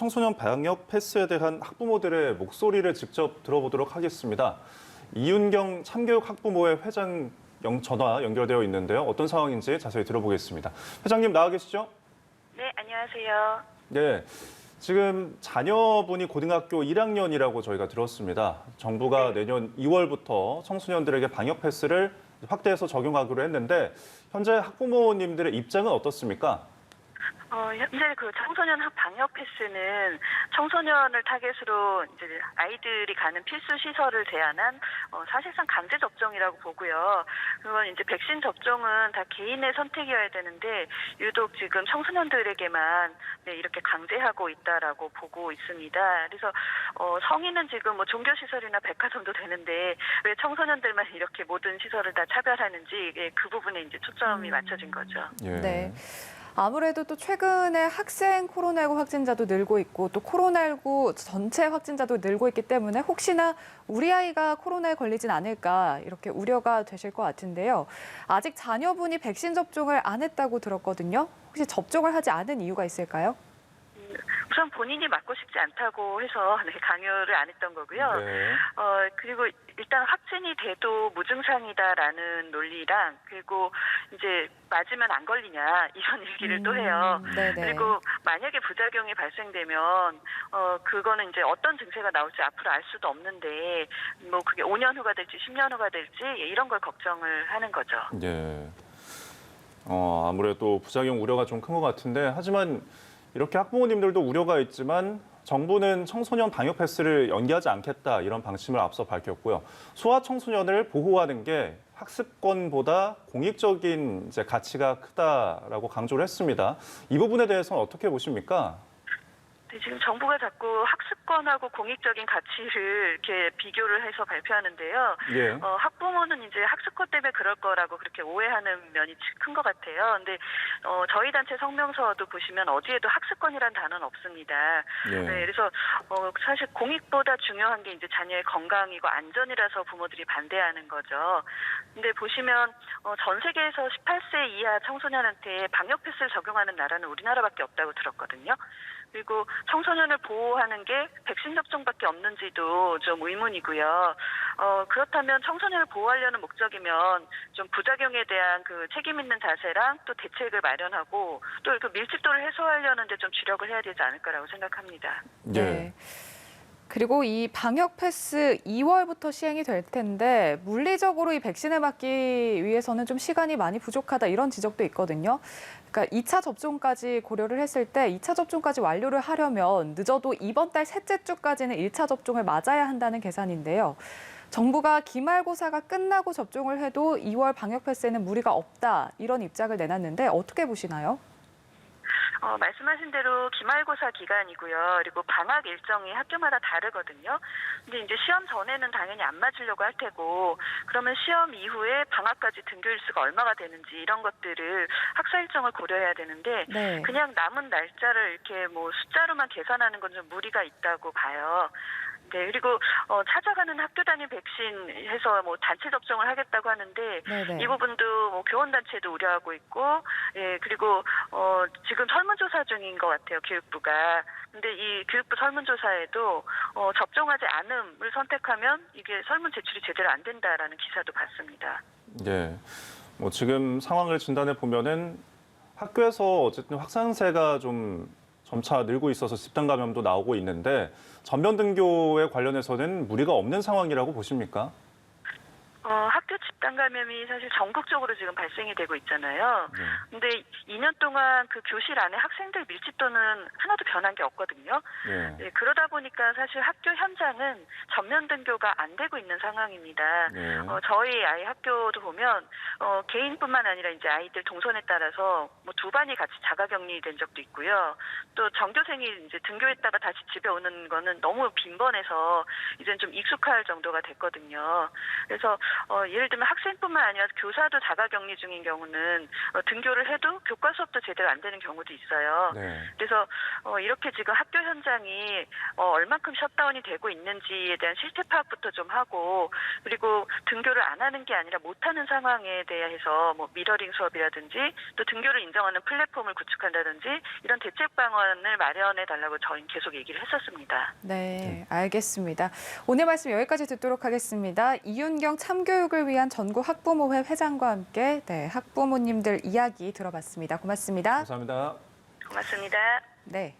청소년 방역 패스에 대한 학부모들의 목소리를 직접 들어보도록 하겠습니다. 이윤경 참교육 학부모회 회장 전화 연결되어 있는데요. 어떤 상황인지 자세히 들어보겠습니다. 회장님 나와 계시죠? 네, 안녕하세요. 네, 지금 자녀분이 고등학교 1학년이라고 저희가 들었습니다. 정부가 내년 2월부터 청소년들에게 방역 패스를 확대해서 적용하기로 했는데 현재 학부모님들의 입장은 어떻습니까? 현재 그 청소년 방역 패스는 청소년을 타겟으로 이제 아이들이 가는 필수 시설을 제한한 사실상 강제 접종이라고 보고요. 그건 이제 백신 접종은 다 개인의 선택이어야 되는데 유독 지금 청소년들에게만 이렇게 강제하고 있다라고 보고 있습니다. 그래서 성인은 지금 뭐 종교 시설이나 백화점도 되는데 왜 청소년들만 이렇게 모든 시설을 다 차별하는지 그 부분에 이제 초점이 맞춰진 거죠. 예. 네. 아무래도 또 최근에 학생 코로나19 확진자도 늘고 있고 또 코로나19 전체 확진자도 늘고 있기 때문에 혹시나 우리 아이가 코로나에 걸리진 않을까 이렇게 우려가 되실 것 같은데요. 아직 자녀분이 백신 접종을 안 했다고 들었거든요. 혹시 접종을 하지 않은 이유가 있을까요? 우선 본인이 맞고 싶지 않다고 해서 강요를 안 했던 거고요. 네. 그리고 일단 확진이 돼도 무증상이다라는 논리랑 그리고 이제 맞으면 안 걸리냐 이런 얘기를 또 해요. 네네. 그리고 만약에 부작용이 발생되면 그거는 이제 어떤 증세가 나올지 앞으로 알 수도 없는데 뭐 그게 5년 후가 될지 10년 후가 될지 이런 걸 걱정을 하는 거죠. 예. 아무래도 부작용 우려가 좀 큰 것 같은데 하지만 이렇게 학부모님들도 우려가 있지만 정부는 청소년 방역 패스를 연기하지 않겠다 이런 방침을 앞서 밝혔고요. 소아 청소년을 보호하는 게 학습권보다 공익적인 이제 가치가 크다라고 강조를 했습니다. 이 부분에 대해서는 어떻게 보십니까? 네, 지금 정부가 자꾸 학습권하고 공익적인 가치를 이렇게 비교를 해서 발표하는데요. 예. 학부모는 이제 학습권 때문에 그럴 거라고 그렇게 오해하는 면이 큰 것 같아요. 근데 저희 단체 성명서도 보시면 어디에도 학습권이란 단어는 없습니다. 예. 네, 그래서 사실 공익보다 중요한 게 이제 자녀의 건강이고 안전이라서 부모들이 반대하는 거죠. 근데 보시면 전 세계에서 18세 이하 청소년한테 방역 패스를 적용하는 나라는 우리나라밖에 없다고 들었거든요. 그리고 청소년을 보호하는 게 백신 접종밖에 없는지도 좀 의문이고요. 그렇다면 청소년을 보호하려는 목적이면 좀 부작용에 대한 그 책임 있는 자세랑 또 대책을 마련하고 또 그 밀집도를 해소하려는 데 좀 주력을 해야 되지 않을까라고 생각합니다. 예. 네. 그리고 이 방역 패스 2월부터 시행이 될 텐데 물리적으로 이 백신을 맞기 위해서는 좀 시간이 많이 부족하다 이런 지적도 있거든요. 그러니까 2차 접종까지 고려를 했을 때 2차 접종까지 완료를 하려면 늦어도 이번 달 셋째 주까지는 1차 접종을 맞아야 한다는 계산인데요. 정부가 기말고사가 끝나고 접종을 해도 2월 방역 패스에는 무리가 없다 이런 입장을 내놨는데 어떻게 보시나요? 말씀하신 대로 기말고사 기간이고요. 그리고 방학 일정이 학교마다 다르거든요. 근데 이제 시험 전에는 당연히 안 맞으려고 할 테고, 그러면 시험 이후에 방학까지 등교 일수가 얼마가 되는지 이런 것들을 학사 일정을 고려해야 되는데, 네. 그냥 남은 날짜를 이렇게 뭐 숫자로만 계산하는 건 좀 무리가 있다고 봐요. 네, 그리고 찾아가는 학교 단위 백신 해서 뭐 단체 접종을 하겠다고 하는데 네네. 이 부분도 뭐 교원단체도 우려하고 있고, 예, 그리고 지금 설문조사 중인 것 같아요, 교육부가. 근데 이 교육부 설문조사에도 접종하지 않음을 선택하면 이게 설문 제출이 제대로 안 된다라는 기사도 봤습니다. 예. 뭐 지금 상황을 진단해 보면은 학교에서 어쨌든 확산세가 좀 점차 늘고 있어서 집단 감염도 나오고 있는데 전면 등교에 관련해서는 무리가 없는 상황이라고 보십니까? 학교 집단 감염이 사실 전국적으로 지금 발생이 되고 있잖아요. 네. 근데 2년 동안 그 교실 안에 학생들 밀집도는 하나도 변한 게 없거든요. 예. 네, 그러다 보니까 사실 학교 현장은 전면 등교가 안 되고 있는 상황입니다. 네. 저희 아이 학교도 보면 개인뿐만 아니라 이제 아이들 동선에 따라서 뭐 두 반이 같이 자가격리된 적도 있고요. 또 전교생이 이제 등교했다가 다시 집에 오는 거는 너무 빈번해서 이제는 좀 익숙할 정도가 됐거든요. 그래서 예를 들면 학생뿐만 아니라 교사도 자가격리 중인 경우는 등교를 해도 교과 수업도 제대로 안 되는 경우도 있어요. 네. 그래서 이렇게 지금 학교 현장이 얼만큼 셧다운이 되고 있는지에 대한 실태 파악부터 좀 하고, 그리고 등교를 안 하는 게 아니라 못하는 상황에 대해서 뭐 미러링 수업이라든지 또 등교를 인정하는 플랫폼을 구축한다든지 이런 대책 방안을 마련해 달라고 저희는 계속 얘기를 했었습니다. 네, 알겠습니다. 오늘 말씀 여기까지 듣도록 하겠습니다. 이윤경 참교육을 위한 전국 학부모회 회장과 함께 학부모님들 이야기 들어봤습니다. 고맙습니다. 감사합니다. 고맙습니다. 네.